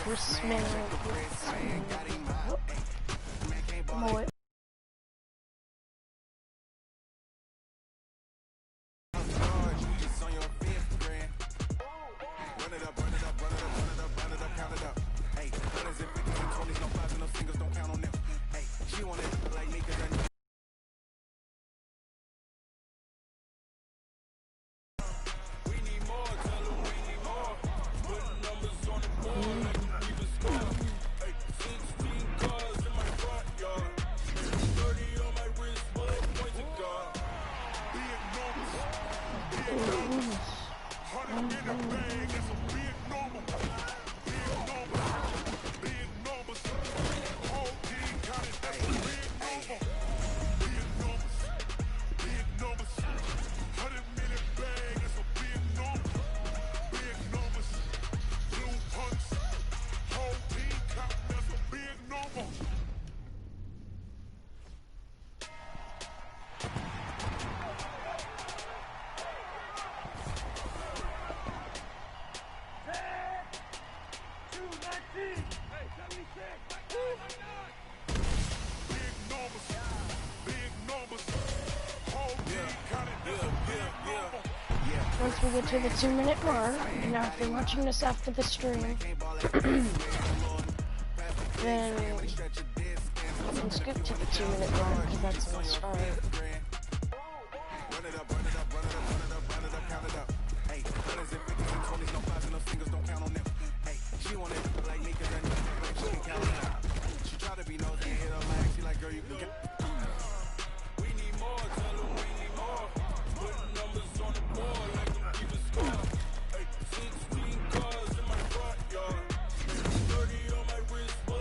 This man right here. Oh. Once we get to the 2-minute mark, now if you're watching this after the stream, then you can skip to the 2-minute mark because that's when I start.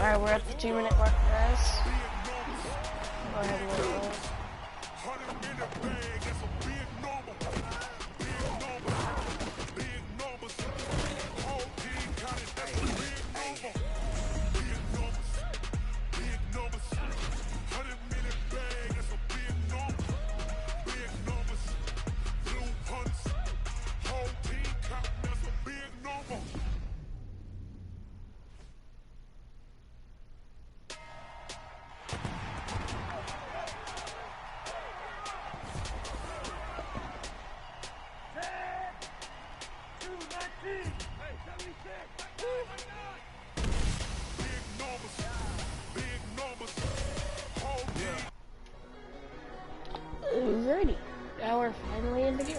Alright, we're at the 2-minute mark, guys. Go ahead and roll. Alrighty, now we're finally in the game.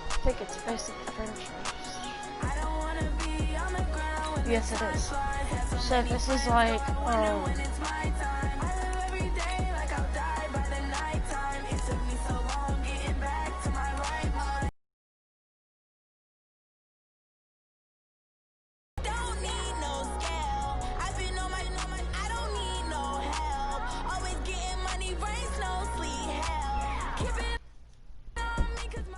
I think it's basically French. Yes, it is. So this is like,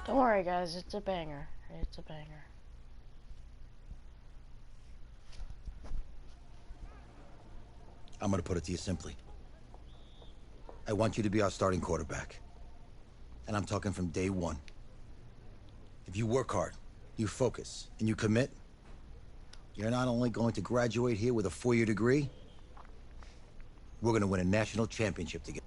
don't worry guys, it's a banger. It's a banger. I'm gonna put it to you simply. I want you to be our starting quarterback. And I'm talking from day one. If you work hard, you focus, and you commit, you're not only going to graduate here with a 4-year degree, we're gonna win a national championship together.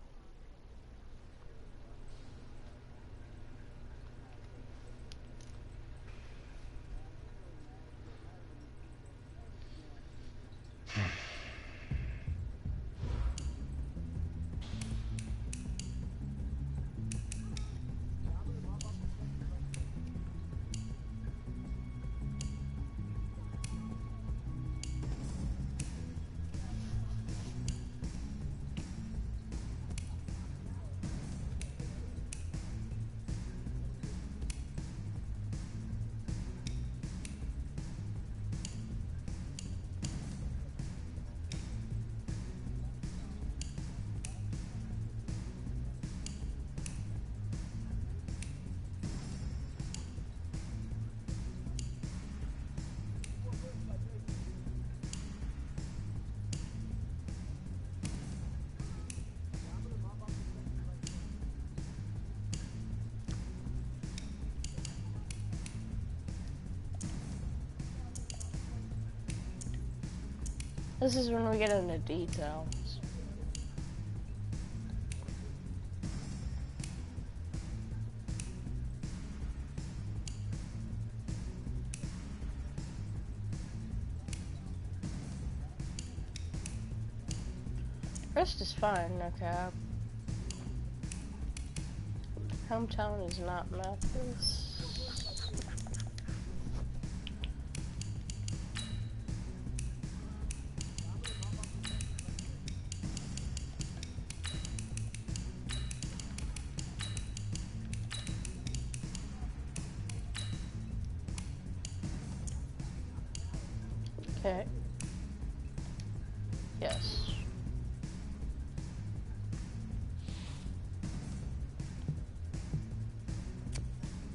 This is when we get into details. Rest is fine, okay. Hometown is not Memphis. Okay. Yes.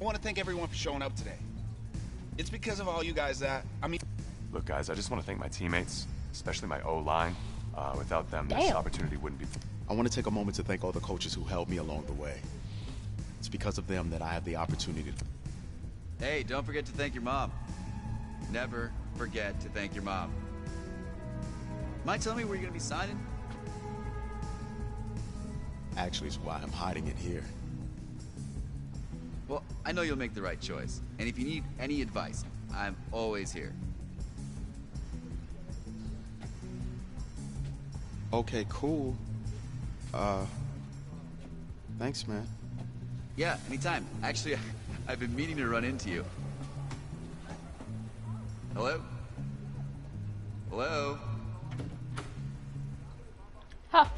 I want to thank everyone for showing up today. It's because of all you guys that, Look, guys, I just want to thank my teammates, especially my O-line. Without them, this opportunity wouldn't be... I want to take a moment to thank all the coaches who helped me along the way. It's because of them that I have the opportunity to... Hey, don't forget to thank your mom. Never forget to thank your mom. Mind telling me where you're going to be signing? Actually, it's why I'm hiding it here. Well, I know you'll make the right choice. And if you need any advice, I'm always here. Okay, cool. Thanks, man. Yeah, anytime. Actually, I've been meaning to run into you. Hello? Hello? Ha!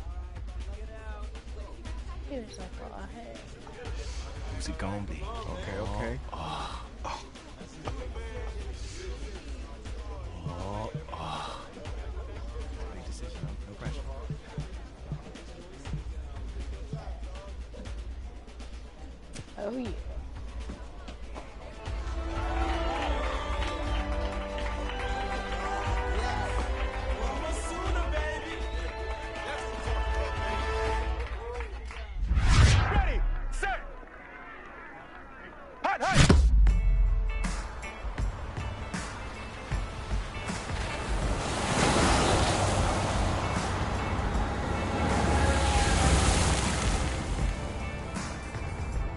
He was like, oh, hey. Who's it gonna be? Okay. Big decision, no pressure. Oh, yeah. Ready, set, hot, hot.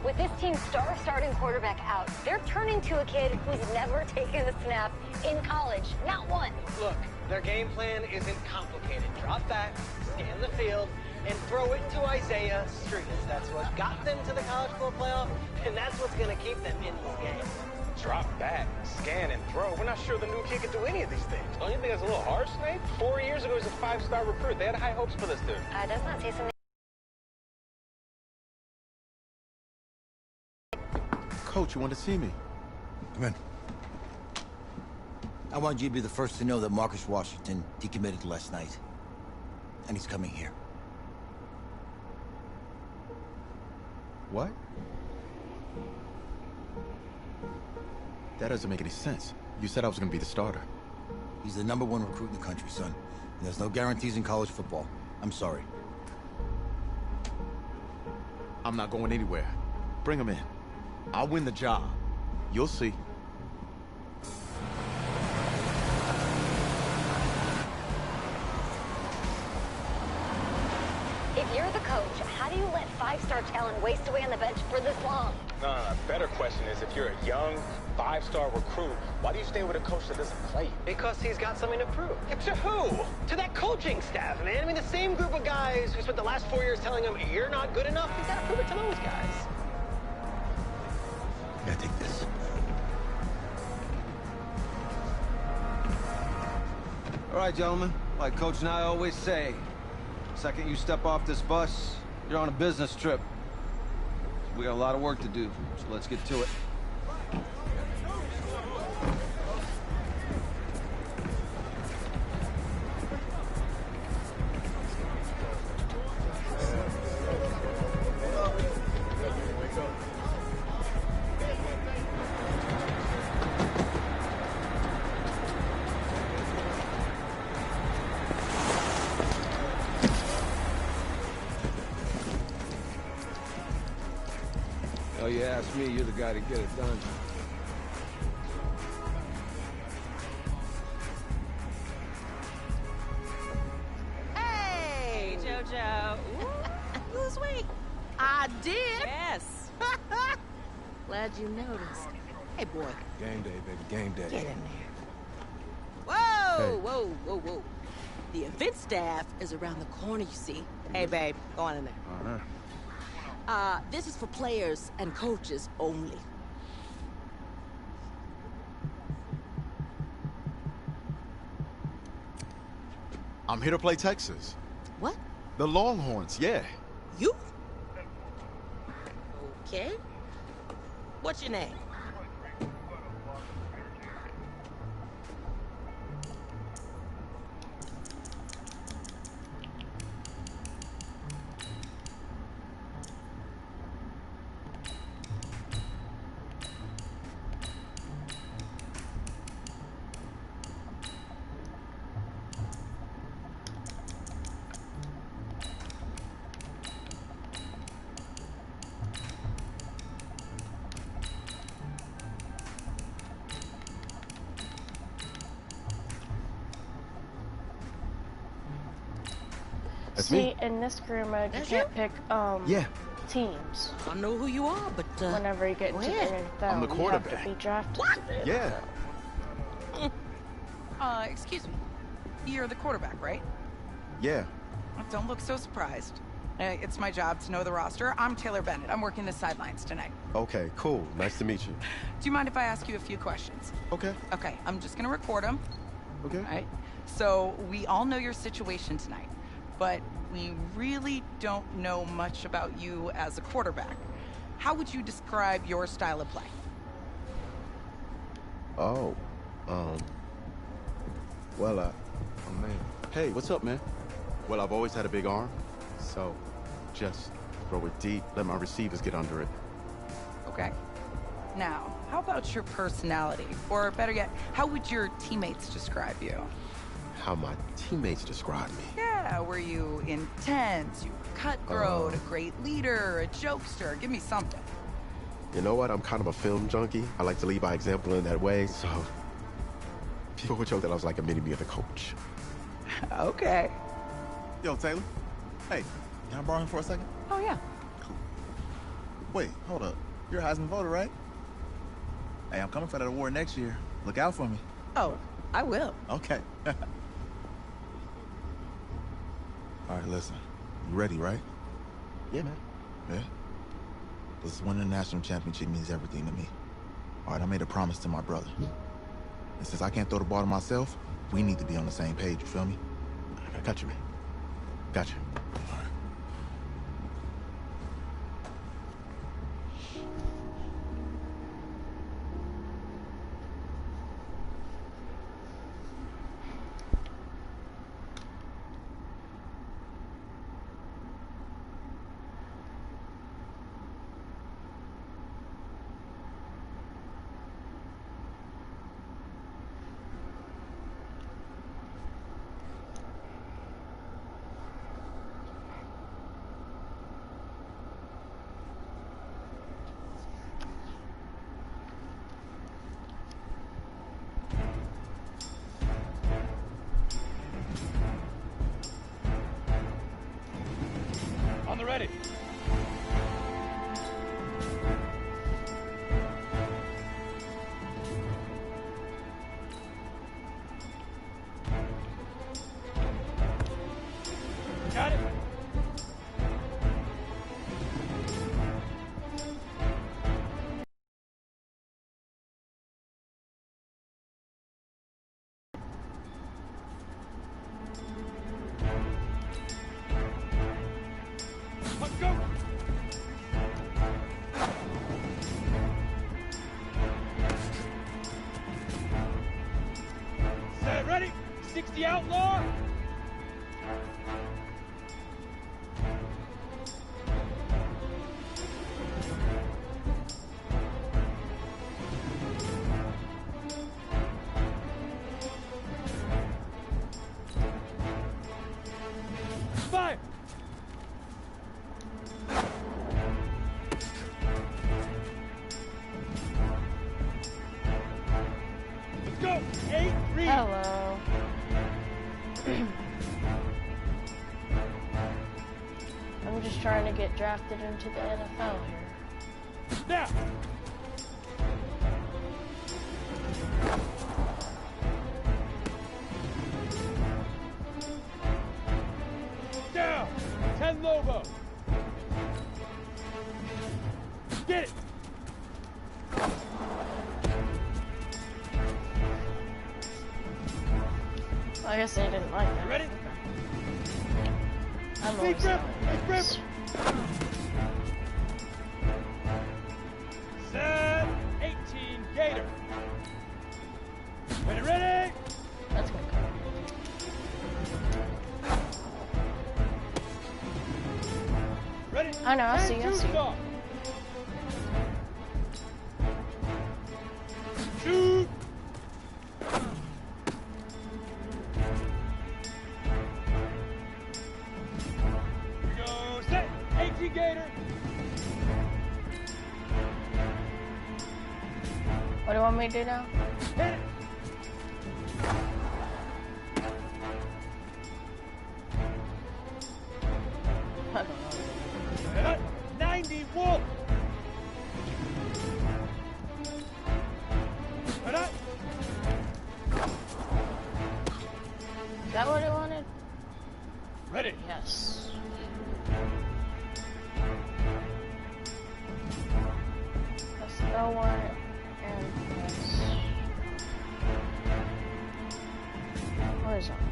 With this team's star starting quarterback out, they're turning to a kid who's never taken a snap in college. Not one. Look, their game plan isn't complicated. Drop back, scan the field, and throw it to Isaiah Street. That's what got them to the college football playoff, and that's what's going to keep them in this game. Drop back, scan, and throw. We're not sure the new kid can do any of these things. Don't you think that's a little harsh, Snape? 4 years ago, he was a 5-star recruit. They had high hopes for this dude. Does not say something. Coach, you want to see me? Come in. I want you to be the first to know that Marcus Washington decommitted last night. And he's coming here. What? That doesn't make any sense. You said I was going to be the starter. He's the #1 recruit in the country, son. And there's no guarantees in college football. I'm sorry. I'm not going anywhere. Bring him in. I'll win the job. You'll see. If you're the coach, how do you let 5-star talent waste away on the bench for this long? No. Better question is, if you're a young 5-star recruit, why do you stay with a coach that doesn't play you? Because he's got something to prove. Yeah, to who? To that coaching staff, man. I mean, the same group of guys who spent the last 4 years telling him, you're not good enough. He's got to prove it to those guys. Yeah, take this. All right, gentlemen. Like Coach and I always say, the second you step off this bus, you're on a business trip. So we got a lot of work to do, so let's get to it. Oh, you ask me, you're the guy to get it done. show. Ooh. Lose weight. I did. Yes. Glad you noticed. Hey, boy. Game day, baby, game day. Get in there. Whoa, whoa, whoa, whoa. The event staff is around the corner, you see. Hey, babe, go on in there. This is for players and coaches only. I'm here to play Texas. What? The Longhorns, yeah. You? Okay. What's your name? That's See, me. in this career mode, you That's can't you? pick Yeah. teams. I know who you are, but Whenever you get into the ahead. NFL, I'm the you have quarterback. to be drafted. What? to the Yeah. NFL. Excuse me. You're the quarterback, right? Yeah. Don't look so surprised. It's my job to know the roster. I'm Taylor Bennett. I'm working the sidelines tonight. Okay, cool. Nice to meet you. Do you mind if I ask you a few questions? Okay. Okay, I'm just gonna record them. Okay. All right. So we all know your situation tonight, but we really don't know much about you as a quarterback. How would you describe your style of play? Oh, well, oh man. Hey, what's up, man? Well, I've always had a big arm, so just throw it deep, let my receivers get under it. Okay. Now, how about your personality? Or better yet, how would your teammates describe you? How my teammates describe me. Yeah, were you intense? You were cutthroat, a great leader, a jokester? Give me something. You know what? I'm kind of a film junkie. I like to lead by example in that way, so people would joke that I was like a mini-me of the coach. Okay. Yo, Taylor. Hey, can I borrow him for a second? Oh, yeah. Cool. Wait, hold up. You're a Heisman voter, right? Hey, I'm coming for that award next year. Look out for me. Oh, I will. Okay. All right, listen. You ready, right? Yeah, man. Yeah? This winning the national championship means everything to me. All right, I made a promise to my brother. And since I can't throw the ball to myself, we need to be on the same page, you feel me? I got you, man. Got you. All right. On the ready. Got it. Let's go. Set, ready? 60 outlaw. Fire. Let's go. 8, read. Hello. just trying to get drafted into the NFL here. Now. Down. 10 Lobo. Get it. Well, I guess they didn't like that. You ready? I'm always Rip. Set. 18 Gator. Ready? That's gonna come. Ready? I know, I see you. Shoot! Here we go, set! 18 Gator! What do you want me to do now? Hit it! I don't know. 90 Wolf! Is that what it wanted? Ready? Yes. Press L1 and press horizontal.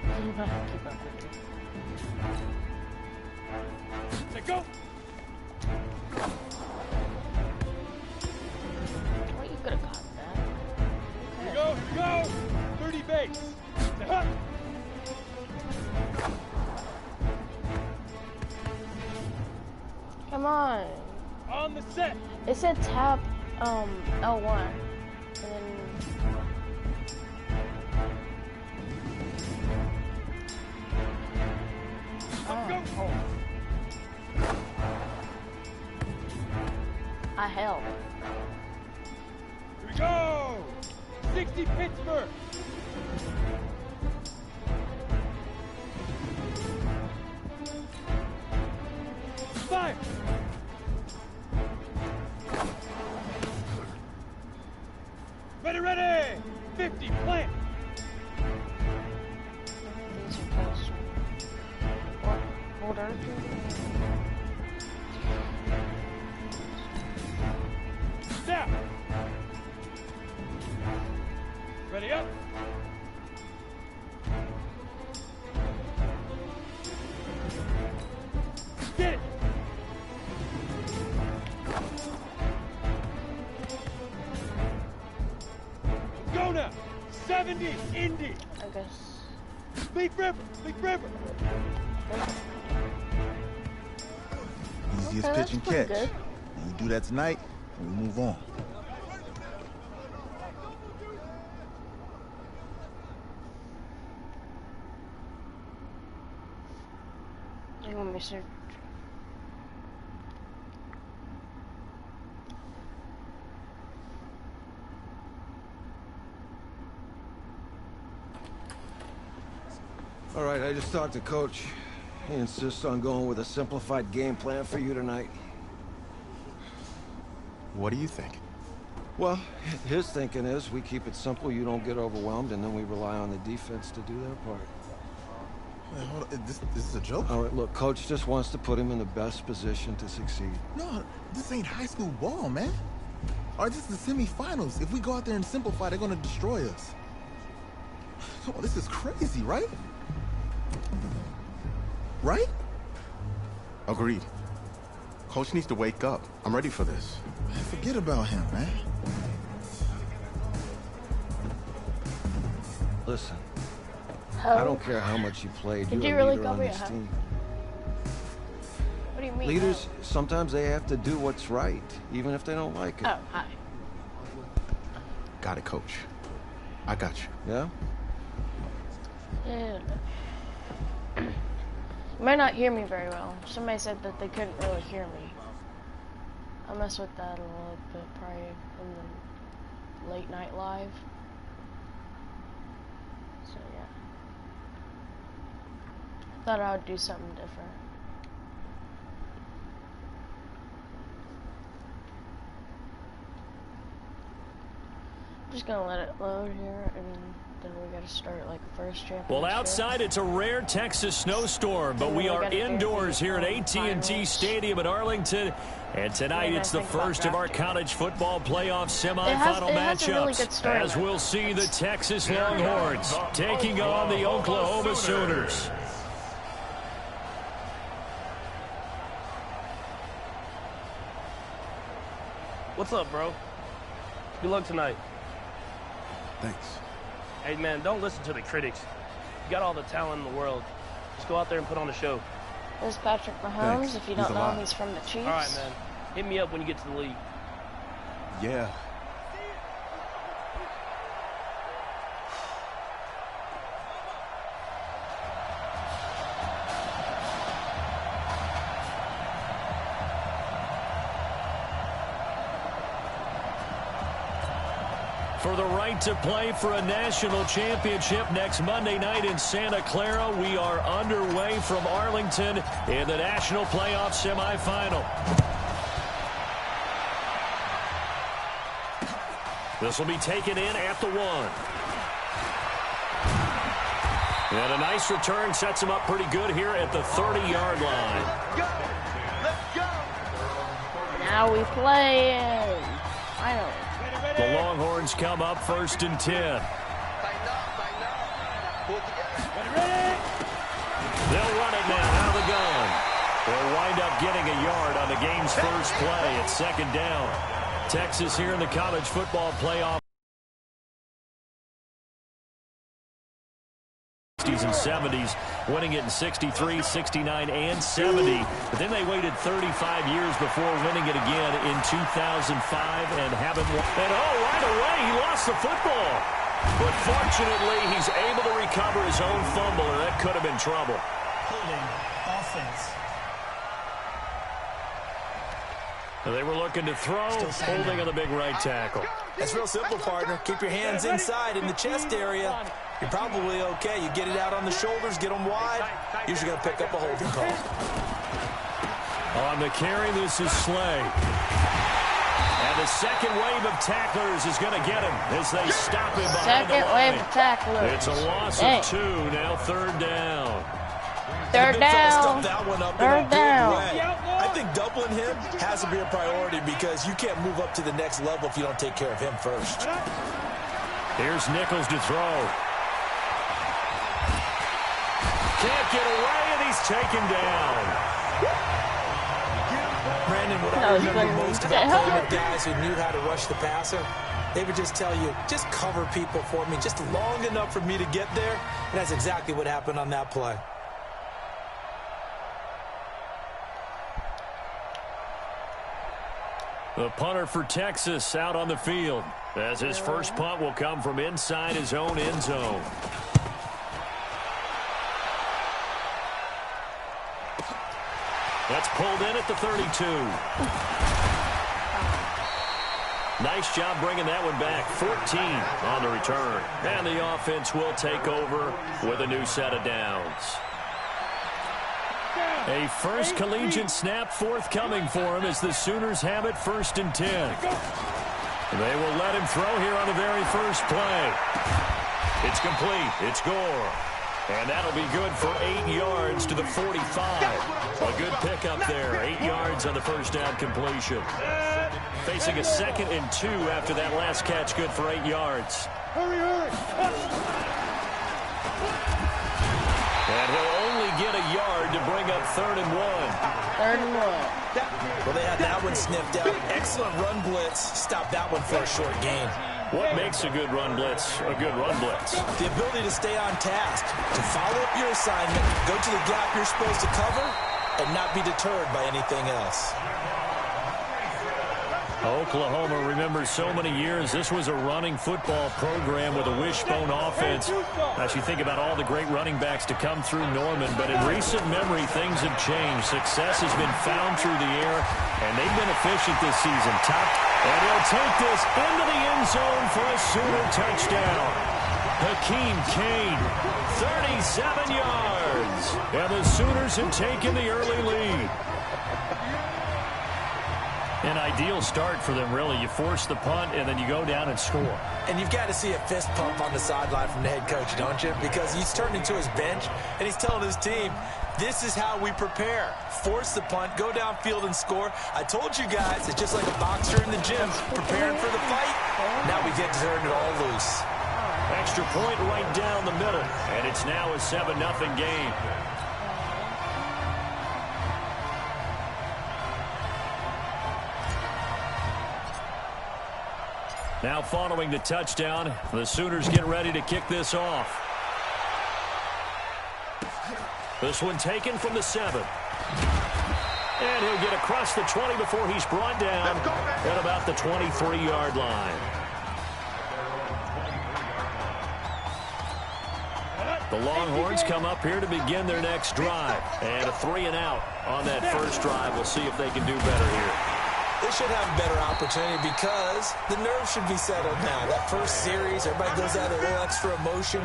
I'm gonna keep up with it. Let go! Well, you could have got that. Here we go! 30 base! Huh. Come on. On the set. It said tap L1 and then Go. I held. Here we go! 60 Pittsburgh! Fire! Ready! 50, plant! These are close. What? Hold on. Now! Ready up! Get it! Go now! 70, Indy! I guess. Leaf River! Easiest Okay, pitch and that's pretty catch. good. And you do that tonight, and we move on. You want me to search? All right, I just talked to Coach. He insists on going with a simplified game plan for you tonight. What do you think? Well, his thinking is we keep it simple, you don't get overwhelmed, and then we rely on the defense to do their part. Wait, hold on. This is a joke? All right, look, Coach just wants to put him in the best position to succeed. No, this ain't high school ball, man. All right, this is the semifinals. If we go out there and simplify, they're gonna destroy us. Come on, this is crazy, right? Right? Agreed. Coach needs to wake up. I'm ready for this. Man, forget about him, man. Listen, I don't care how much you played. Did You're you a really leader call on me this a team. What do you mean? Leaders, sometimes they have to do what's right, even if they don't like it. Oh, hi. Got it, Coach. I got you. Yeah? Yeah. You might not hear me very well. Somebody said that they couldn't really hear me. I'll mess with that a little bit, probably in the late night live. So yeah. Thought I would do something different. Just gonna let it load here, and then we gotta start like first championship. Well, outside it's a rare Texas snowstorm, but we are indoors here at AT&T Stadium in Arlington. And tonight it's the first of our college football playoff semifinal matchups. As we'll see the Texas Longhorns taking on the Oklahoma Sooners. What's up, bro? Good luck tonight. Thanks. Hey, man, don't listen to the critics. You got all the talent in the world. Just go out there and put on a show. This is Patrick Mahomes. Thanks. If you don't know him, he's from the Chiefs. All right, man. Hit me up when you get to the league. Yeah. For the right to play for a national championship next Monday night in Santa Clara, we are underway from Arlington in the national playoff semifinal. This will be taken in at the 1. And a nice return sets him up pretty good here at the 30-yard line. Let's go. Now we play in. Finally. The Longhorns come up 1st and 10. They'll run it now out of the gun. They'll wind up getting a yard on the game's first play. It's 2nd down. Texas here in the college football playoff. And 70s, winning it in 63, 69, and 70. But then they waited 35 years before winning it again in 2005 and haven't won. And right away, he lost the football. But fortunately, he's able to recover his own fumble, and that could have been trouble. Holding offense. They were looking to throw, holding on the big right tackle. That's real simple, partner. Keep your hands inside in the chest area. You're probably okay. You get it out on the shoulders, get them wide. Usually going to pick up a holding call. On the carry, this is Slay. And the second wave of tacklers is going to get him as they stop him behind the line. Second wave of tacklers. It's a loss of 2, now 3rd down. Third down. Third down. I think doubling him has to be a priority because you can't move up to the next level if you don't take care of him first. Here's Nichols to throw. Can't get away, and he's taken down. Brandon, what I remember most about playing with guys who knew how to rush the passer, they would just tell you, just cover people for me, just long enough for me to get there. And that's exactly what happened on that play. The punter for Texas out on the field as his first punt will come from inside his own end zone. That's pulled in at the 32. Nice job bringing that one back. 14 on the return. And the offense will take over with a new set of downs. A first collegiate snap forthcoming for him as the Sooners have it 1st and 10. They will let him throw here on the very first play. It's complete. It's Gore. And that'll be good for 8 yards to the 45. A good pickup there. 8 yards on the first down completion. Facing a 2nd and 2 after that last catch, good for 8 yards. And he'll only get a yard to bring up 3rd and 1. 3rd and 1. Well, they had that one sniffed out. Excellent run blitz. Stop that one for a short gain. What makes a good run blitz a good run blitz? The ability to stay on task, to follow up your assignment, go to the gap you're supposed to cover, and not be deterred by anything else. Oklahoma remembers so many years. This was a running football program with a wishbone offense. As you think about all the great running backs to come through Norman, but in recent memory, things have changed. Success has been found through the air, and they've been efficient this season. And he'll take this into the end zone for a Sooner touchdown. Hakeem Kane, 37 yards. And the Sooners have taken the early lead. An ideal start for them, really. You force the punt, and then you go down and score. And you've got to see a fist pump on the sideline from the head coach, don't you? Because he's turning to his bench, and he's telling his team, this is how we prepare. Force the punt, go downfield and score. I told you guys, it's just like a boxer in the gym, preparing for the fight. Now we get to turn it all loose. Extra point right down the middle, and it's now a 7-0 game. Now following the touchdown, the Sooners get ready to kick this off. This one taken from the 7. And he'll get across the 20 before he's brought down at about the 23-yard line. The Longhorns come up here to begin their next drive. And a 3-and-out on that first drive. We'll see if they can do better here. They should have a better opportunity because the nerves should be settled now. That first series, everybody goes out a little extra emotion.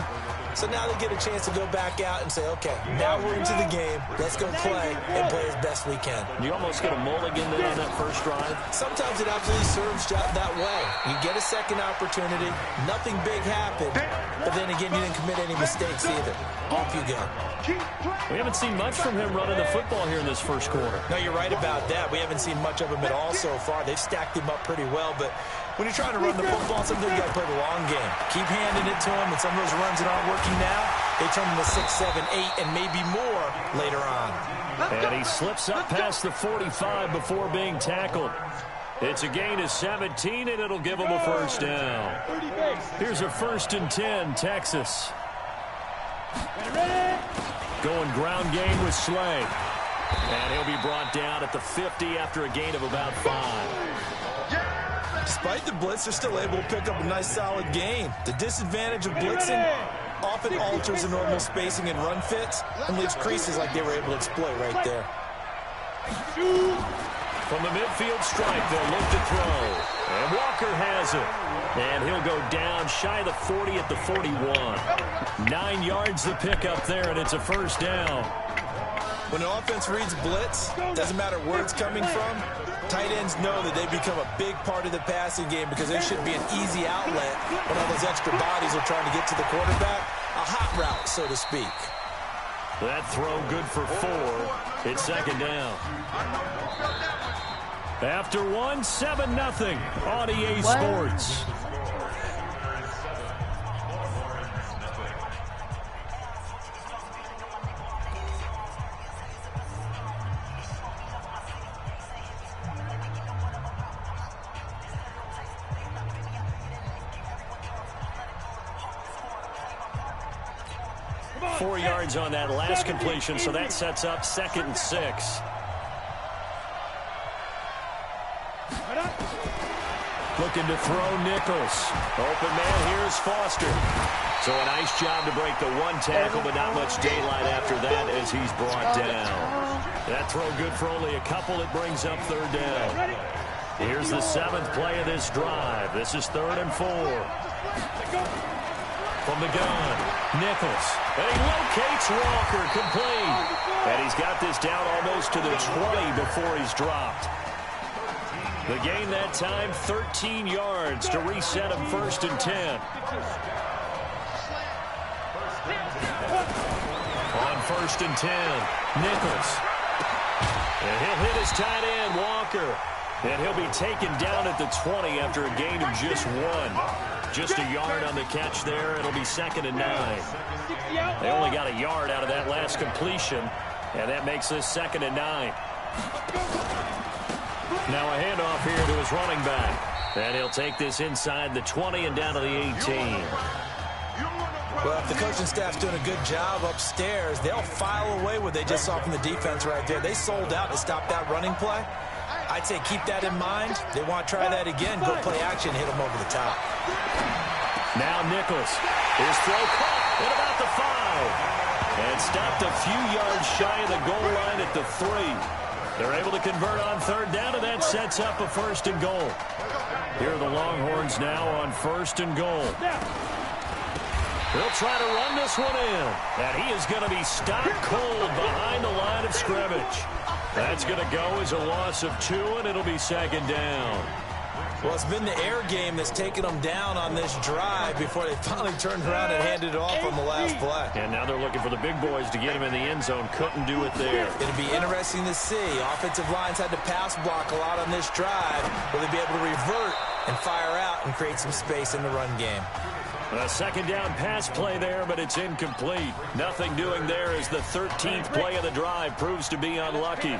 So now they get a chance to go back out and say, okay, now we're into the game. Let's go play and play as best we can. You almost get a mulligan there on that first drive. Sometimes it absolutely serves that way. You get a second opportunity. Nothing big happened. But then again, you didn't commit any mistakes either. Off you go. We haven't seen much from him running the football here in this first quarter. No, you're right about that. We haven't seen much of him at all so far. They've stacked him up pretty well, but when you're trying to run the football, sometimes you got to play the long game. Keep handing it to him, and some of those runs that aren't working now, they turn into 6, 7, 8, and maybe more later on. And he slips up past the 45 before being tackled. It's a gain of 17, and it'll give him a first down. Here's a 1st and 10, Texas. Going ground game with Slay. And he'll be brought down at the 50 after a gain of about 5. Despite the blitz, they're still able to pick up a nice solid gain. The disadvantage of blitzing often alters the normal spacing and run fits and leaves creases like they were able to exploit right there. From the midfield stripe, they'll look to throw. And Walker has it. And he'll go down shy of the 40 at the 41. 9 yards the pickup there, and it's a first down. When an offense reads blitz, doesn't matter where it's coming from, tight ends know that they become a big part of the passing game because there should be an easy outlet when all those extra bodies are trying to get to the quarterback. A hot route, so to speak. That throw good for 4. It's second down. After 1, 7-0 on EA Sports. Four yards on that last completion, so that sets up 2nd and 6. Looking to throw Nichols. Open man, here's Foster. So a nice job to break the 1 tackle, but not much daylight after that as he's brought down. That throw good for only a couple. It brings up 3rd down. Here's the 7th play of this drive. This is 3rd and 4. From the gun, Nichols. And he locates Walker, complete. And he's got this down almost to the 20 before he's dropped. The gain that time, 13 yards to reset him 1st and 10. On 1st and 10, Nichols. And he'll hit his tight end, Walker. And he'll be taken down at the 20 after a gain of just 1. Just a yard on the catch there. It'll be 2nd and 9. They only got a yard out of that last completion, and that makes this 2nd and 9. Now a handoff here to his running back. And he'll take this inside the 20 and down to the 18. Well, if the coaching staff's doing a good job upstairs, they'll file away what they just saw from the defense right there. They sold out to stop that running play. I'd say keep that in mind. They want to try that again. Go play action, hit them over the top. Now Nichols. His throw caught at about the 5. And stopped a few yards shy of the goal line at the 3. They're able to convert on 3rd down, and that sets up a 1st and goal. Here are the Longhorns now on 1st and goal. They'll try to run this one in. And he is going to be stopped cold behind the line of scrimmage. That's going to go as a loss of 2, and it'll be second down. Well, it's been the air game that's taken them down on this drive before they finally turned around and handed it off on the last play. And now they're looking for the big boys to get him in the end zone. Couldn't do it there. It'll be interesting to see. Offensive lines had to pass block a lot on this drive. Will they be able to revert and fire out and create some space in the run game? A second down pass play there, but it's incomplete. Nothing doing there as the 13th play of the drive proves to be unlucky.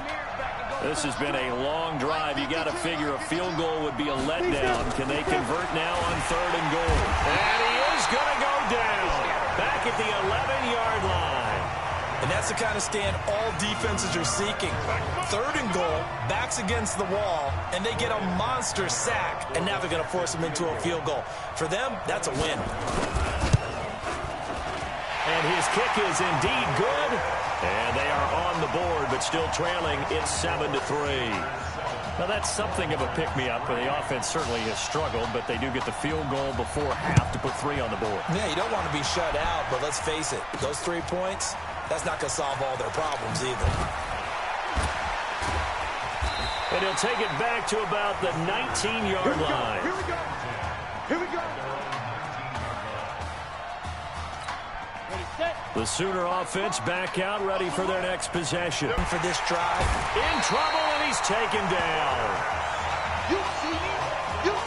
This has been a long drive. You got to figure a field goal would be a letdown. Can they convert now on 3rd and goal? And he is going to go down. Back at the 11-yard line. And that's the kind of stand all defenses are seeking. 3rd and goal, backs against the wall, and they get a monster sack. And now they're going to force them into a field goal. For them, that's a win. And his kick is indeed good. And they are on the board, but still trailing. It's 7-3. Now, that's something of a pick-me-up. The offense certainly has struggled, but they do get the field goal before half to put 3 on the board. Yeah, you don't want to be shut out, but let's face it. Those 3 points, that's not going to solve all their problems either. And he'll take it back to about the 19-yard line. Here we go. Here we go. The Sooner offense back out, ready for their next possession. For this drive. In trouble, and he's taken down.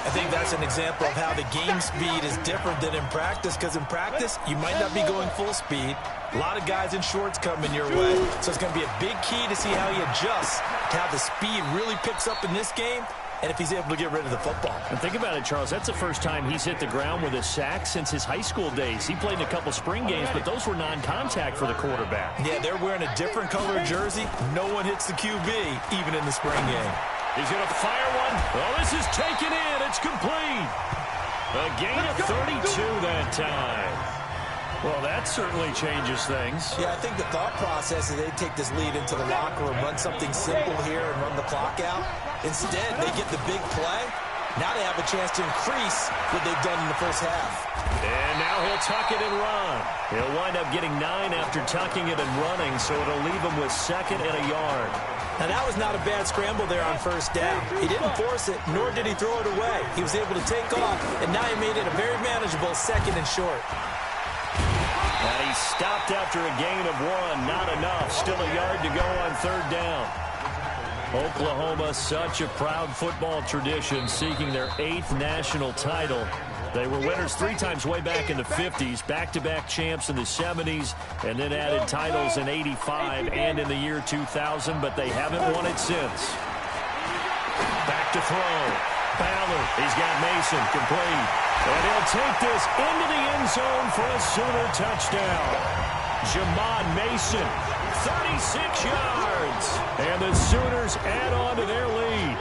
I think that's an example of how the game speed is different than in practice, because in practice, you might not be going full speed. A lot of guys in shorts coming your way. So it's going to be a big key to see how he adjusts to how the speed really picks up in this game, and if he's able to get rid of the football. And think about it, Charles. That's the first time he's hit the ground with a sack since his high school days. He played in a couple spring games, but those were non-contact for the quarterback. Yeah, they're wearing a different color jersey. No one hits the QB, even in the spring game. He's going to fire one. Oh, this is taken in. It's complete. A gain of 32 that time. Well, that certainly changes things. Yeah, I think the thought process is they take this lead into the locker room, run something simple here, and run the clock out. Instead, they get the big play. Now they have a chance to increase what they've done in the first half. And now he'll tuck it and run. He'll wind up getting 9 after tucking it and running, so it'll leave him with 2nd and a yard. Now, that was not a bad scramble there on 1st down. He didn't force it, nor did he throw it away. He was able to take off, and now he made it a very manageable 2nd and short. And he stopped after a gain of 1. Not enough. Still a yard to go on 3rd down. Oklahoma, such a proud football tradition, seeking their 8th national title. They were winners 3 times way back in the 50s, back-to-back champs in the 70s, and then added titles in 85 and in the year 2000, but they haven't won it since. Back to throw. Ballard, he's got Mason, complete. And he'll take this into the end zone for a Sooner touchdown. Jamon Mason, 36 yards. And the Sooners add on to their lead.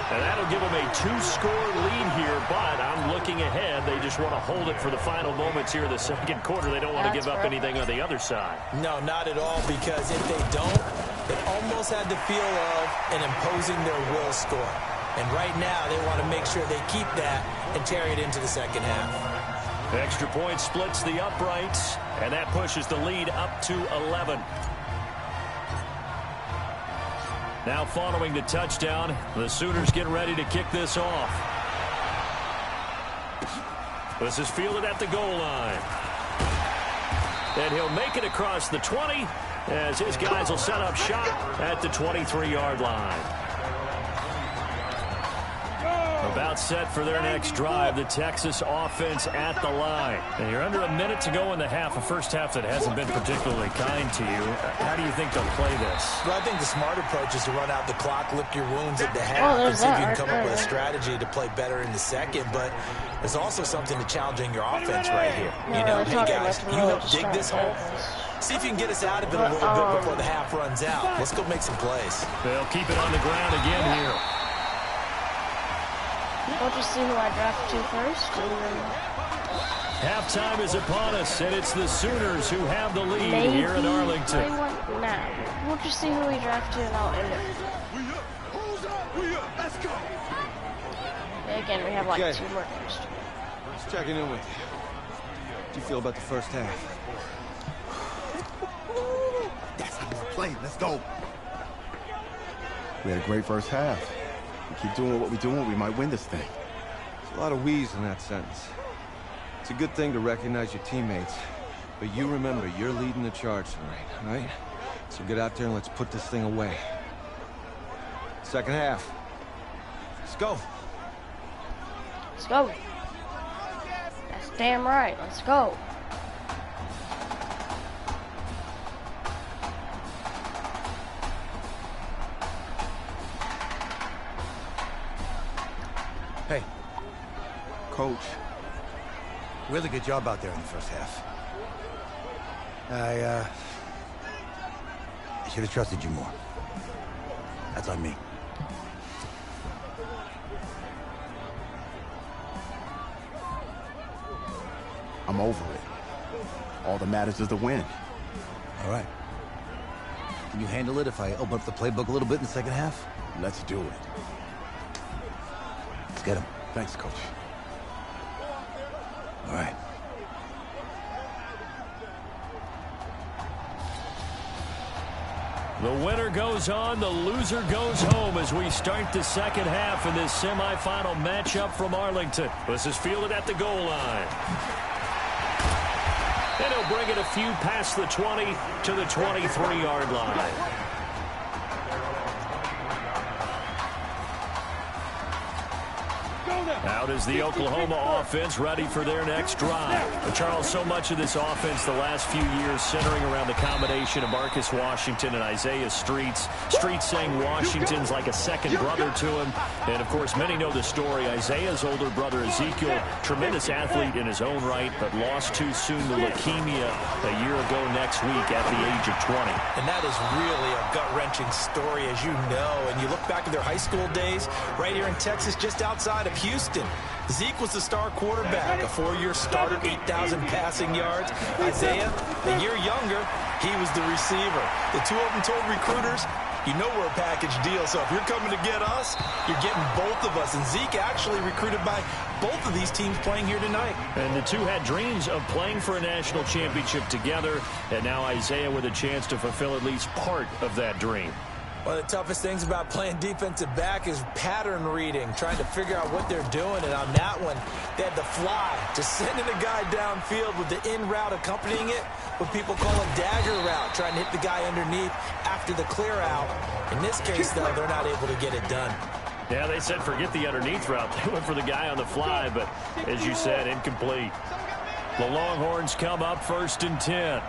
And that'll give them a 2-score lead here, but I'm looking ahead. They just want to hold it for the final moments here in the 2nd quarter. They don't want to give up anything on the other side. No, not at all, because if they don't, it almost had the feel of an imposing their will score. And right now, they want to make sure they keep that and carry it into the 2nd half. Extra point splits the uprights, and that pushes the lead up to 11. Now following the touchdown, the Sooners get ready to kick this off. This is fielded at the goal line. And he'll make it across the 20 as his guys will set up shop at the 23-yard line. About set for their next drive, the Texas offense at the line. And you're under a minute to go in the half, a first half that hasn't been particularly kind to you. How do you think they'll play this? Well, I think the smart approach is to run out the clock, lick your wounds at the half, and see if you can come up with a strategy to play better in the 2nd. But there's also something to challenging your offense right here. You know, hey, guys, you help dig this hole. See if you can get us out of it a little bit before the half runs out. Let's go make some plays. They'll keep it on the ground again here. We'll just see who I draft to first. Halftime is upon us, and it's the Sooners who have the lead here in Arlington. Nah, we'll just see who we draft to, and I'll end it. Let's go. Again, we have like Okay. 2 more games. Just checking in with you. How do you feel about the first half? That's how we play. Let's go. We had a great first half. We keep doing what we're doing, we might win this thing. There's a lot of we's in that sentence. It's a good thing to recognize your teammates. But you remember, you're leading the charge tonight, all right? So get out there and let's put this thing away. Second half. Let's go. Let's go. That's damn right. Let's go. Hey. Coach. Really good job out there in the first half. I should have trusted you more. That's on me. I'm over it. All that matters is the win. All right. Can you handle it if I open up the playbook a little bit in the second half? Let's do it. Let's get him. Thanks, Coach. All right. The winner goes on, the loser goes home as we start the second half in this semifinal matchup from Arlington. This is fielded at the goal line. And he'll bring it a few past the 20 to the 23-yard line. Out is the Oklahoma offense ready for their next drive. But Charles, so much of this offense the last few years centering around the combination of Marcus Washington and Isaiah Streets. Streets saying Washington's like a second brother to him. And, of course, many know the story. Isaiah's older brother, Ezekiel, tremendous athlete in his own right, but lost too soon to leukemia a year ago next week at the age of 20. And that is really a gut-wrenching story, as you know. And you look back at their high school days right here in Texas, just outside of Houston. Zeke was the star quarterback, a 4-year starter, 8,000 passing yards. Isaiah, a year younger, he was the receiver. The two of them told recruiters, you know we're a package deal, so if you're coming to get us, you're getting both of us. And Zeke actually recruited by both of these teams playing here tonight. And the two had dreams of playing for a national championship together, and now Isaiah with a chance to fulfill at least part of that dream. One of the toughest things about playing defensive back is pattern reading, trying to figure out what they're doing. And on that one, they had the fly, just sending a guy downfield with the in route accompanying it, what people call a dagger route, trying to hit the guy underneath after the clear out. In this case, though, they're not able to get it done. Yeah, they said forget the underneath route. They went for the guy on the fly, but as you said, incomplete. The Longhorns come up 1st and 10.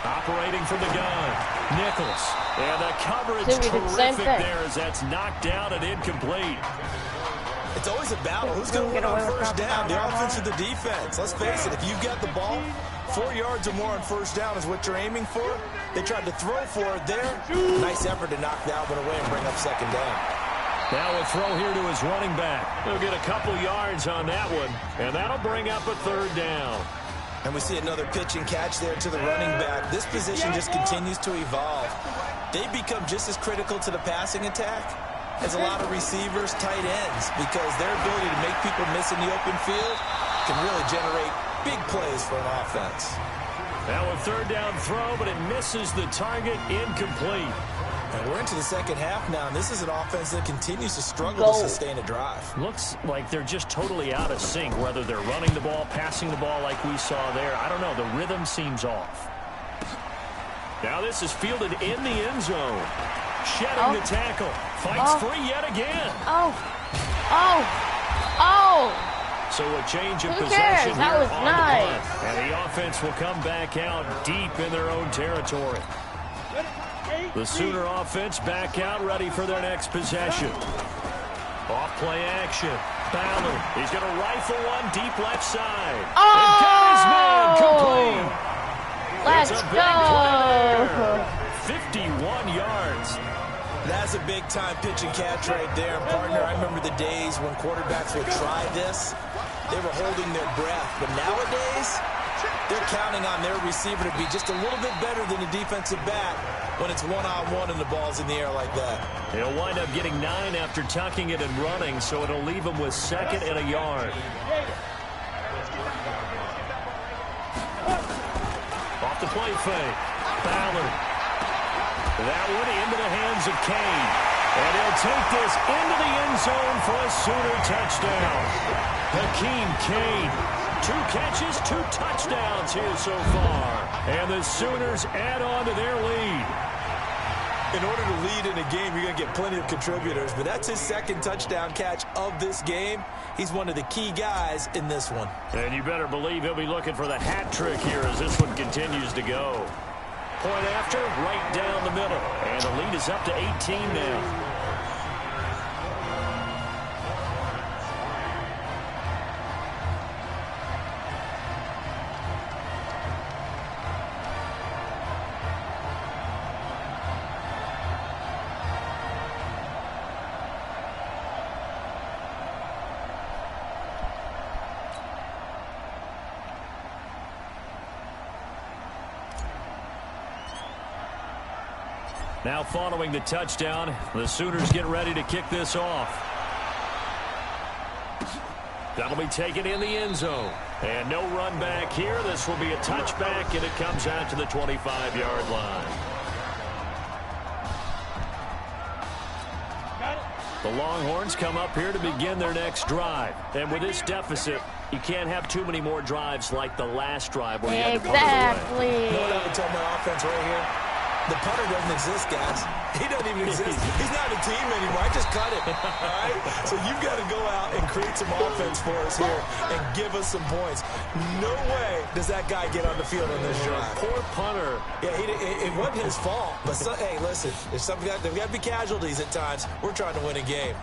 Operating from the gun, Nichols. And the coverage terrific there as that's knocked down and incomplete. It's always a battle. Who's going to win on first down, the offense or the defense? Let's face it, if you've got the ball, 4 yards or more on first down is what you're aiming for. They tried to throw for it there. Nice effort to knock that one away and bring up second down. Now a throw here to his running back. He'll get a couple yards on that one, and that'll bring up a 3rd down. And we see another pitch and catch there to the running back. This position just continues to evolve. They become just as critical to the passing attack as a lot of receivers, tight ends, because their ability to make people miss in the open field can really generate big plays for an offense. Now a 3rd down throw, but it misses the target, incomplete. And we're into the second half now, and this is an offense that continues to struggle to sustain a drive. Looks like they're just totally out of sync, whether they're running the ball, passing the ball like we saw there. I don't know. The rhythm seems off. Now this is fielded in the end zone. Shedding the tackle. Fights free yet again. So a change of possession here that was on nice. the punt. And the offense will come back out deep in their own territory. The Sooner offense back out, ready for their next possession. Off play action. Ballard, he's going to rifle one deep left side. And got his man complete. Let's go. 51 yards. That's a big-time pitch and catch right there. Partner, I remember the days when quarterbacks would try this. They were holding their breath. But nowadays, they're counting on their receiver to be just a little bit better than the defensive back when it's one-on-one and the ball's in the air like that. He'll wind up getting 9 after tucking it and running, so it'll leave him with 2nd and a yard. the play fake. Ballard. That one into the hands of Kane. And he'll take this into the end zone for a Sooner touchdown. Hakeem Kane. 2 catches, 2 touchdowns here so far. And the Sooners add on to their lead. In order to lead in a game, you're going to get plenty of contributors, but that's his 2nd touchdown catch of this game. He's one of the key guys in this one. And you better believe he'll be looking for the hat trick here as this one continues to go. Point after, right down the middle. And the lead is up to 18 now. Now following the touchdown, the Sooners get ready to kick this off. That'll be taken in the end zone. And no run back here. This will be a touchback, and it comes out to the 25-yard line. The Longhorns come up here to begin their next drive. And with this deficit, you can't have too many more drives like the last drive where you had to punt it away. You know what I would tell my offense right here? The punter doesn't exist, guys. He doesn't even exist. He's not a team anymore. I just cut it, all right? So you've got to go out and create some offense for us here and give us some points. No way does that guy get on the field on this drive. Poor punter. Yeah, it wasn't his fault. But, hey, listen, there's got to be casualties at times. We're trying to win a game.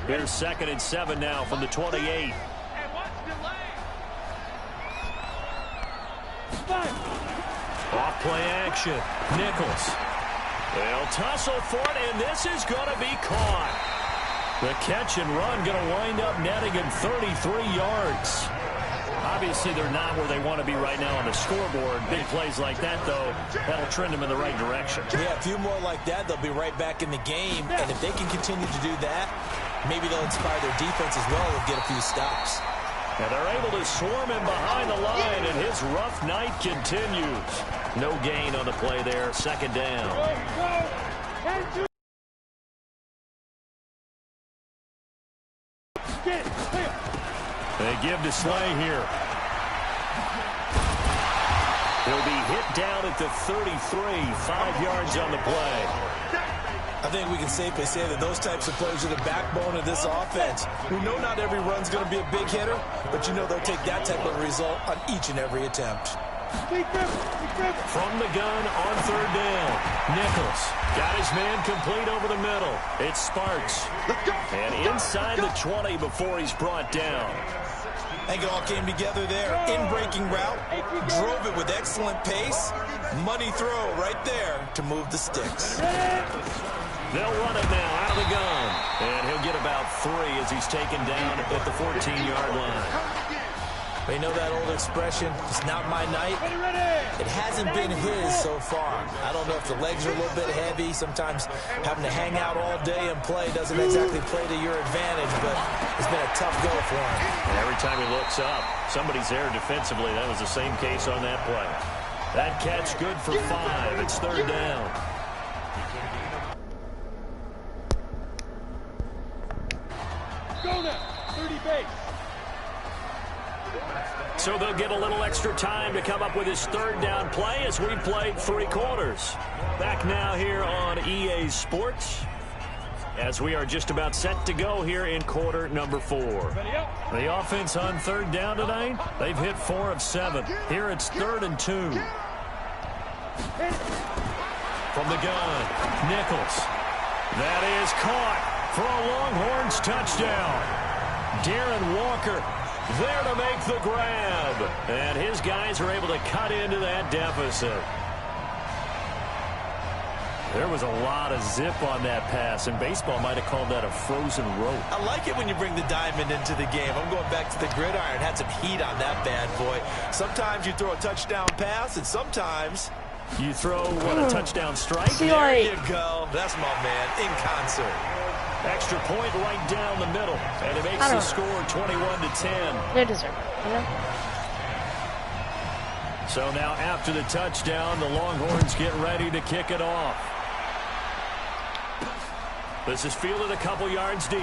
Here's 2nd and 7 now from the 28. Off play action. Nichols. They'll tussle for it, and this is going to be caught. The catch and run going to wind up netting him 33 yards. Obviously, they're not where they want to be right now on the scoreboard. Big plays like that, though, that'll trend them in the right direction. Yeah, a few more like that, they'll be right back in the game. And if they can continue to do that, maybe they'll inspire their defense as well and get a few stops. And they're able to swarm him behind the line, and his rough night continues. No gain on the play there, 2nd down. They give to Slay here. He'll be hit down at the 33, 5 yards on the play. I think we can safely say that those types of plays are the backbone of this offense. We know not every run's going to be a big hitter, but you know they'll take that type of result on each and every attempt. From the gun on 3rd down. Nichols got his man complete over the middle. It's Sparks. And inside the 20 before he's brought down. I think it all came together there. In-breaking route, drove it with excellent pace. Money throw right there to move the sticks. They'll run it now out of the gun. And he'll get about 3 as he's taken down at the 14-yard line. They know that old expression, it's not my night. It hasn't been his so far. I don't know if the legs are a little bit heavy. Sometimes having to hang out all day and play doesn't exactly play to your advantage, but it's been a tough go for him. And every time he looks up, somebody's there defensively. That was the same case on that play. That catch good for 5. It's 3rd down. Go now, 30 base. So they'll get a little extra time to come up with his 3rd down play as we've played 3 quarters. Back now here on EA Sports as we are just about set to go here in quarter number 4. The offense on 3rd down tonight, they've hit 4 of 7. Here it's 3rd and 2. From the gun, Nichols. That is caught for a Longhorns touchdown. Darren Walker there to make the grab. And his guys are able to cut into that deficit. There was a lot of zip on that pass, and baseball might have called that a frozen rope. I like it when you bring the diamond into the game. I'm going back to the gridiron. Had some heat on that bad boy. Sometimes you throw a touchdown pass, and sometimes you throw, what, a touchdown strike? There you go. That's my man, in concert. Extra point right down the middle, and it makes the score 21-10. They deserve it, you know? So now after the touchdown, the Longhorns get ready to kick it off. This is fielded a couple yards deep.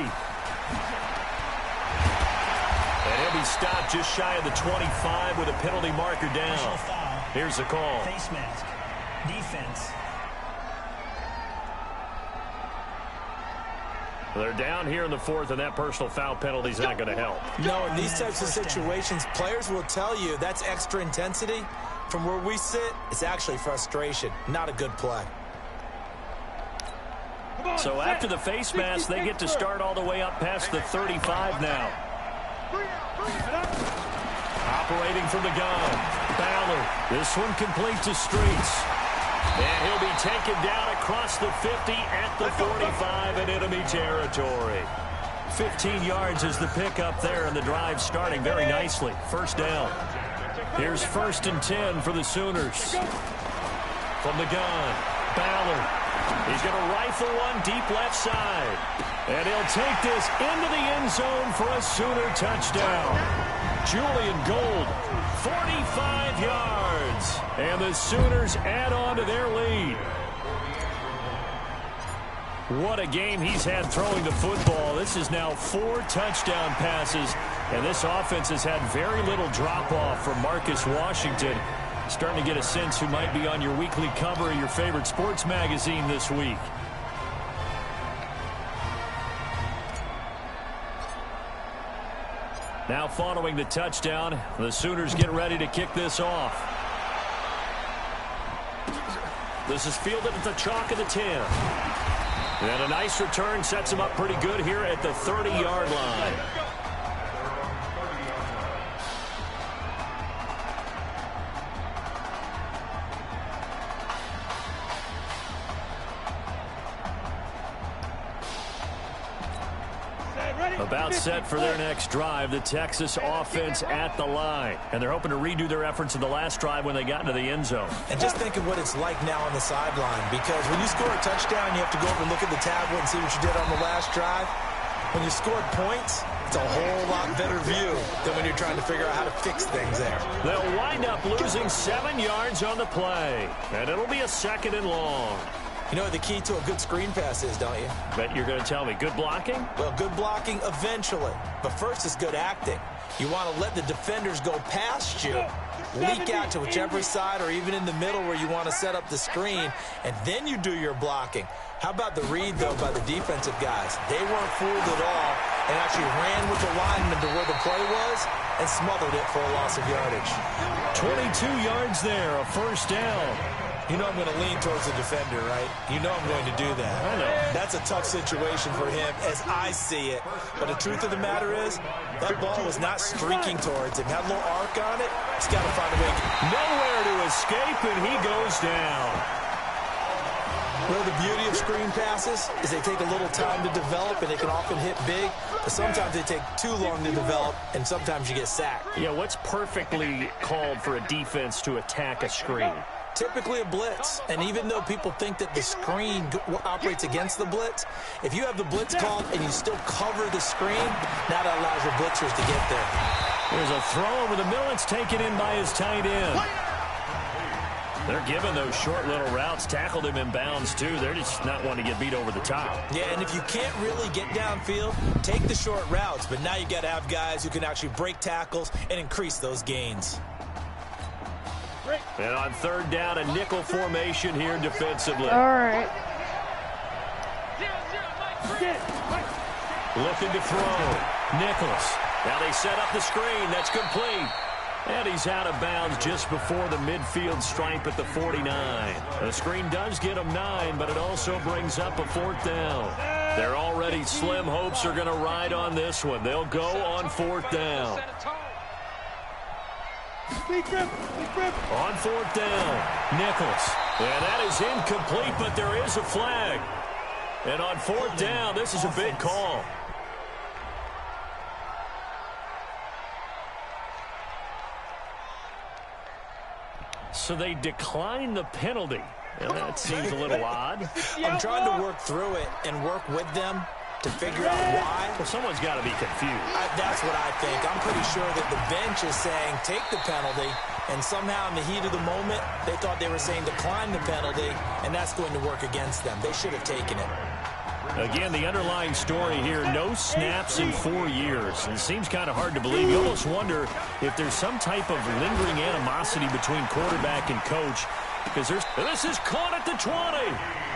And he'll be stopped just shy of the 25 with a penalty marker down. Here's the call. Face mask. Defense. They're down here in the fourth, and that personal foul penalty is not going to help. No, in these types of situations, players will tell you that's extra intensity. From where we sit, it's actually frustration, not a good play. So after the face mask, they get to start all the way up past the 35 now. Operating from the gun, Ballard. This one complete to Streets. And he'll be taken down across the 50 at the 45 in enemy territory. 15 yards is the pickup there, and the drive starting very nicely. First down. Here's 1st and 10 for the Sooners. From the gun, Ballard. He's going to rifle one deep left side. And he'll take this into the end zone for a Sooner touchdown. Julian Gold, 45 yards. And the Sooners add on to their lead. What a game he's had throwing the football. This is now 4 touchdown passes. And this offense has had very little drop-off from Marcus Washington. Starting to get a sense who might be on your weekly cover of your favorite sports magazine this week. Now following the touchdown, the Sooners get ready to kick this off. This is fielded at the chalk of the 10. And a nice return sets him up pretty good here at the 30-yard line. About set for their next drive, the Texas offense at the line. And they're hoping to redo their efforts in the last drive when they got into the end zone. And just think of what it's like now on the sideline, because when you score a touchdown, you have to go over and look at the tablet and see what you did on the last drive. When you scored points, it's a whole lot better view than when you're trying to figure out how to fix things there. They'll wind up losing 7 yards on the play. And it'll be a 2nd and long. You know what the key to a good screen pass is, don't you? Bet you're going to tell me. Good blocking? Well, good blocking eventually. But first is good acting. You want to let the defenders go past you, leak out to whichever side or even in the middle where you want to set up the screen, and then you do your blocking. How about the read, though, by the defensive guys? They weren't fooled at all and actually ran with the lineman to where the play was and smothered it for a loss of yardage. 22 yards there, a first down. You know I'm going to lean towards the defender, right? You know I'm going to do that. I know. That's a tough situation for him as I see it. But the truth of the matter is, that ball was not streaking towards him. Had a little arc on it. He's got to find a way. Nowhere to escape, and he goes down. Well, the beauty of screen passes is they take a little time to develop, and they can often hit big. But sometimes they take too long to develop, and sometimes you get sacked. Yeah, what's perfectly called for a defense to attack a screen? Typically a blitz, and even though people think that the screen operates against the blitz, if you have the blitz called and you still cover the screen, now that allows your blitzers to get there. There's a throw over the middle. It's taken in by his tight end. They're giving those short little routes. Tackled him in bounds, too. They're just not wanting to get beat over the top. Yeah, and if you can't really get downfield, take the short routes, but now you got to have guys who can actually break tackles and increase those gains. And on 3rd down, a nickel formation here defensively. All right. Looking to throw. Nichols. Now they set up the screen. That's complete. And he's out of bounds just before the midfield stripe at the 49. The screen does get him 9, but it also brings up a 4th down. Their already slim hopes are going to ride on this one. They'll go on 4th down. On 4th down, Nichols. And that is incomplete, but there is a flag. And on 4th down, this is a big call. So they decline the penalty. And that seems a little odd. I'm trying to work through it and work with them. to figure out why. Well, someone's got to be confused. That's what I think. I'm pretty sure that the bench is saying take the penalty, and somehow in the heat of the moment, they thought they were saying decline the penalty, and that's going to work against them. They should have taken it. Again, the underlying story here, no snaps in 4 years. It seems kind of hard to believe. You almost wonder if there's some type of lingering animosity between quarterback and coach. Because this is caught at the 20.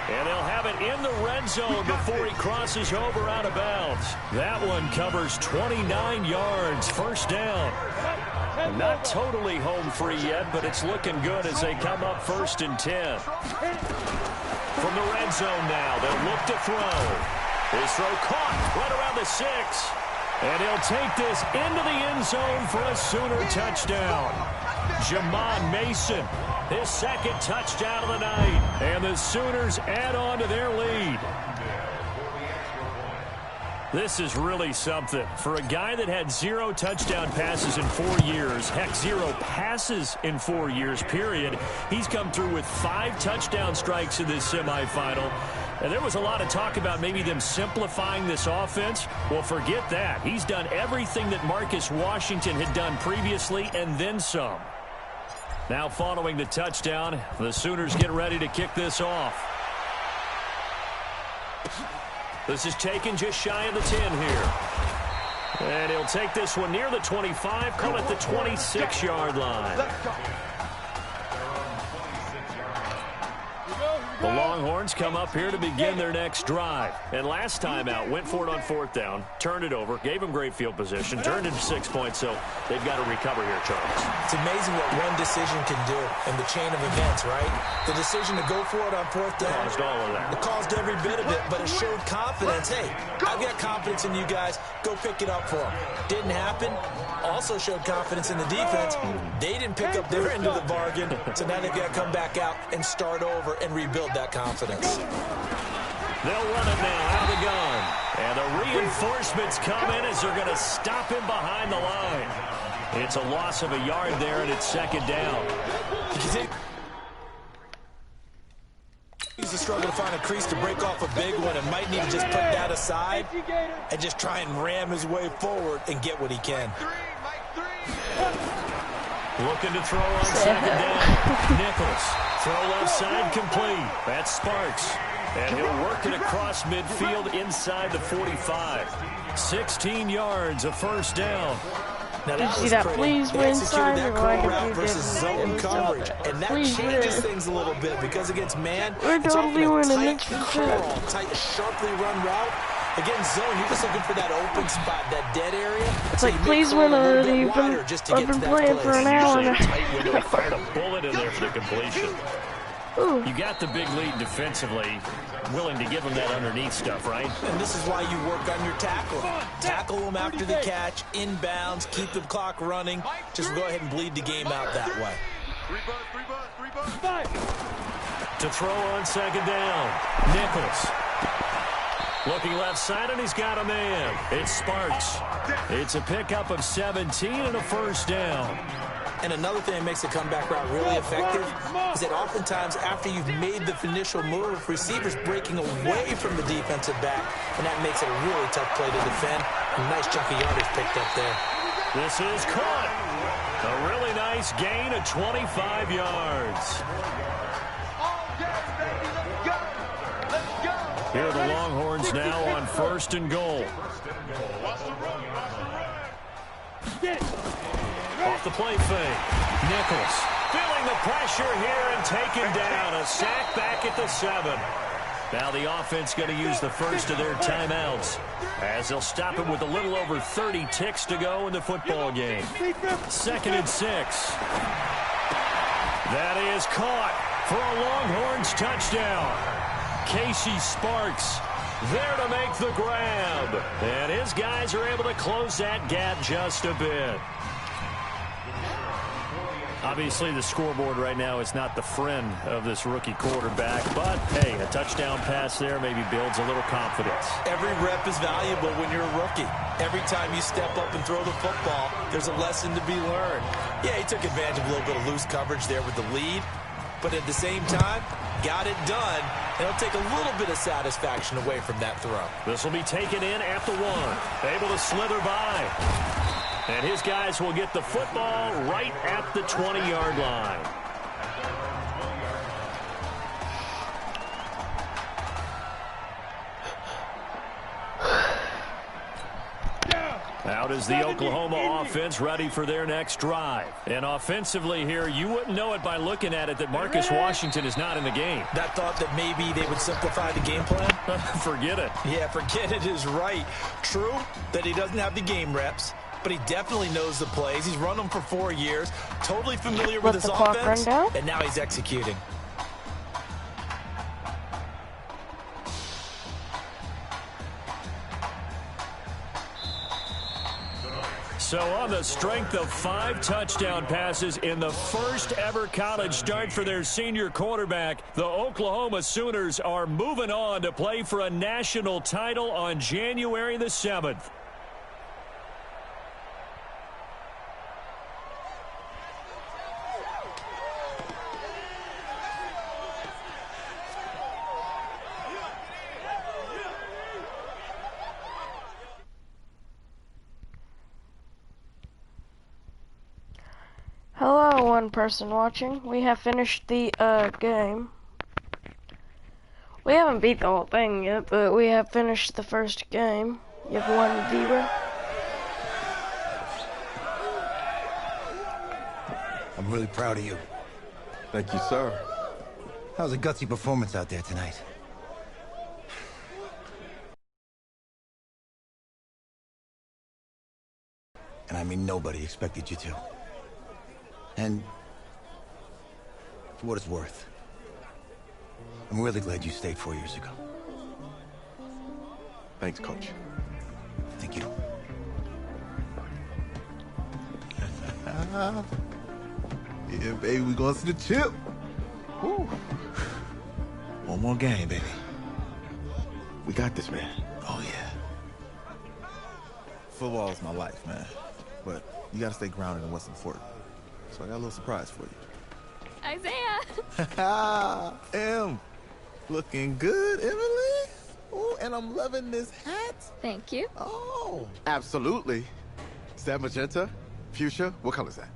And they'll have it in the red zone before he crosses over out of bounds. That one covers 29 yards, first down. Not totally home free yet, but it's looking good as they come up 1st and 10. From the red zone now, they'll look to throw. His throw caught right around the 6. And he'll take this into the end zone for a Sooner touchdown. Jamon Mason, his 2nd touchdown of the night. And the Sooners add on to their lead. This is really something. For a guy that had 0 touchdown passes in 4 years, heck, 0 passes in 4 years, period, he's come through with 5 touchdown strikes in this semifinal. And there was a lot of talk about maybe them simplifying this offense. Well, forget that. He's done everything that Marcus Washington had done previously and then some. Now following the touchdown, the Sooners get ready to kick this off. This is taken just shy of the 10 here. And he'll take this one near the 25, call it the 26-yard line. The Longhorns come up here to begin their next drive. And last time out, went for it on 4th down, turned it over, gave them great field position, turned it to 6 points, so they've got to recover here, Charles. It's amazing what one decision can do in the chain of events, right? The decision to go for it on 4th down. Caused all of that. It caused every bit of it, but it showed confidence. Hey, I've got confidence in you guys. Go pick it up for them. Didn't happen. Also showed confidence in the defense. They didn't pick up their end of the bargain, so now they've got to come back out and start over and rebuild that confidence. They'll run it now out of the gun. And the reinforcements come in as they're going to stop him behind the line. It's a loss of a yard there, and it's 2nd down. He's a struggle to find a crease to break off a big one and might need to just put that aside and just try and ram his way forward and get what he can. Looking to throw on 2nd down. Nichols. Throw left side complete. That's Sparks. And he'll work it across midfield inside the 45. 16 yards, a first down. Now Did you see that please win sign? That curl route versus zone coverage, and that changes things a little bit because against man, it's often a tight curl, tight, sharply run route. Against zone, you're just looking for that open spot, that dead area. It's like please win already. I've been playing for an hour now. I fired a bullet in there for the completion. Ooh. You got the big lead defensively, willing to give them that underneath stuff, right? And this is why you work on your tackle. Tackle them after the catch, inbounds, keep the clock running. Just go ahead and bleed the game out that way. To throw on 2nd down, Nichols. Looking left side, and he's got a man. It's Sparks. It's a pickup of 17 and a first down. And another thing that makes the comeback route really effective is that oftentimes after you've made the initial move, receivers breaking away from the defensive back, and that makes it a really tough play to defend. A nice chunk of yardage picked up there. This is caught. A really nice gain of 25 yards. Here are the Longhorns now on 1st and goal. Off the play fake. Nichols feeling the pressure here and taken down. A sack back at the 7. Now the offense going to use the first of their timeouts as they'll stop it with a little over 30 ticks to go in the football game. 2nd and 6. That is caught for a Longhorns touchdown. Casey Sparks there to make the grab. And his guys are able to close that gap just a bit. Obviously, the scoreboard right now is not the friend of this rookie quarterback. But, hey, a touchdown pass there maybe builds a little confidence. Every rep is valuable when you're a rookie. Every time you step up and throw the football, there's a lesson to be learned. Yeah, he took advantage of a little bit of loose coverage there with the lead. but at the same time, got it done. And it'll take a little bit of satisfaction away from that throw. This will be taken in at the 1. Able to slither by. And his guys will get the football right at the 20-yard line. Out is the Oklahoma offense ready for their next drive. And offensively here, you wouldn't know it by looking at it that Marcus Washington is not in the game. That thought that maybe they would simplify the game plan? Forget it. Yeah, forget it is right. True that he doesn't have the game reps, but he definitely knows the plays. He's run them for 4 years, totally familiar with his offense, and now he's executing. So on the strength of 5 touchdown passes in the first ever college start for their senior quarterback, the Oklahoma Sooners are moving on to play for a national title on January the 7th. Hello, one person watching. We have finished the game. We haven't beat the whole thing yet, but we have finished the first game. You have 1-0. I'm really proud of you. Thank you, sir. That was a gutsy performance out there tonight. And I mean, nobody expected you to. And for what it's worth, I'm really glad you stayed 4 years ago. Thanks, Coach. Thank you. Yeah, baby, we going to the chip. Woo. One more game, baby. We got this, man. Oh, yeah. Football is my life, man. But you got to stay grounded in what's important. So I got a little surprise for you. Isaiah! Em, looking good, Emily. Oh, and I'm loving this hat. Thank you. Oh. Absolutely. Is that magenta? Fuchsia? What color is that?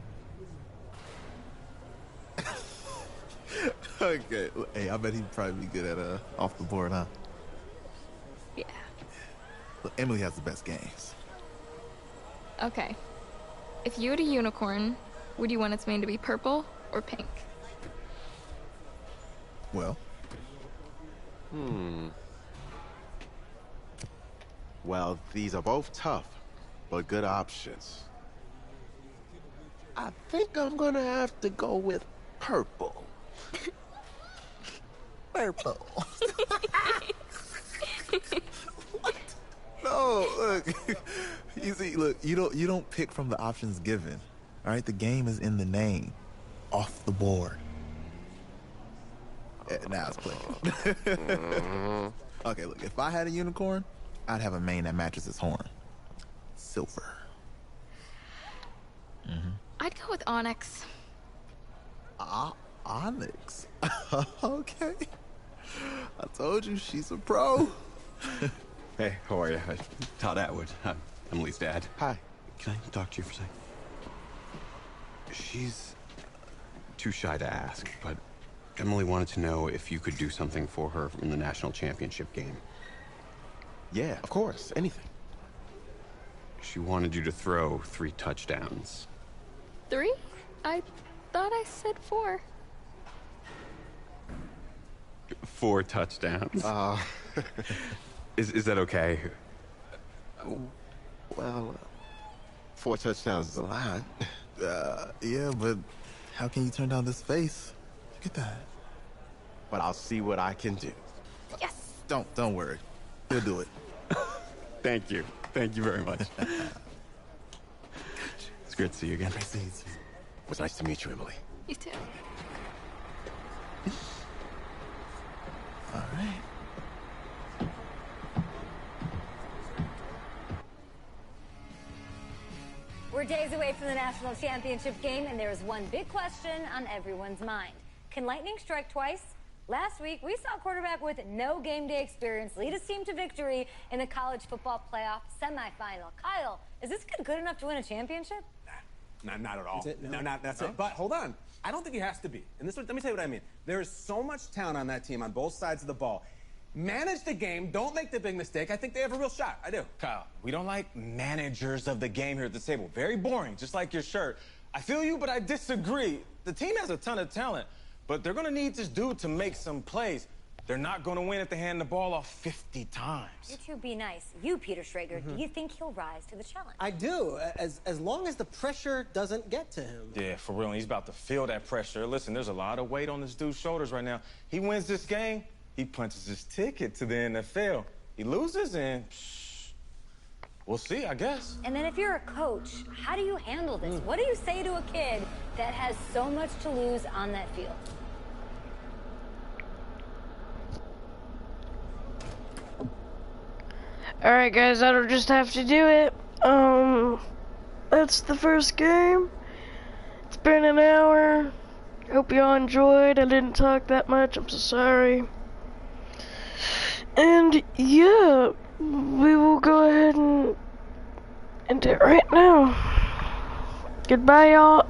Okay. Hey, I bet he'd probably be good at off the board, huh? Yeah. Look, Emily has the best games. Okay. If you had a unicorn, would you want its mane to be purple or pink? Well. Well, these are both tough, but good options. I think I'm gonna have to go with purple. Purple. What? No, look. You see, look, you don't pick from the options given. All right, the game is in the name. Off the board. Now it's playing. Okay, look, if I had a unicorn, I'd have a mane that matches its horn. Silver. I'd go with onyx. Onyx? Okay. I told you, she's a pro. Hey, how are you? Todd Atwood. I'm Emily's dad. Hi. Can I talk to you for a second? She's too shy to ask, but Emily wanted to know if you could do something for her in the national championship game. Yeah, of course. Anything. She wanted you to throw 3 touchdowns. 3? I thought I said 4. 4 touchdowns? Is that okay? Well, 4 touchdowns is a lot. Yeah, but how can you turn down this face? Look at that. But I'll see what I can do. Yes. Don't worry. He'll do it. Thank you. Thank you very much. It's great to see you again. Nice to meet you. It was nice to meet you, Emily. You too. All right. We're days away from the national championship game, and there is one big question on everyone's mind. Can lightning strike twice? Last week, we saw a quarterback with no game day experience lead his team to victory in the college football playoff semifinal. Kyle, is this kid good enough to win a championship? Not at all. That's it? No? No, that's No? it. But hold on. I don't think he has to be. And let me tell you what I mean. There is so much talent on that team on both sides of the ball. Manage the game. Don't make the big mistake. I think they have a real shot. I do. Kyle, we don't like managers of the game here at the table. Very boring, just like your shirt. I feel you, but I disagree. The team has a ton of talent, but they're going to need this dude to make some plays. They're not going to win if they hand the ball off 50 times. You two be nice. You, Peter Schrager, do you think he'll rise to the challenge? I do, as long as the pressure doesn't get to him. Yeah, for real, and he's about to feel that pressure. Listen, there's a lot of weight on this dude's shoulders right now. He wins this game, he punches his ticket to the NFL. He loses, and we'll see, I guess. And then if you're a coach, how do you handle this? What do you say to a kid that has so much to lose on that field? Alright guys, that'll just have to do it. That's the first game. It's been an hour. Hope you all enjoyed. I didn't talk that much, I'm so sorry. And yeah, we will go ahead and end it right now. Goodbye y'all.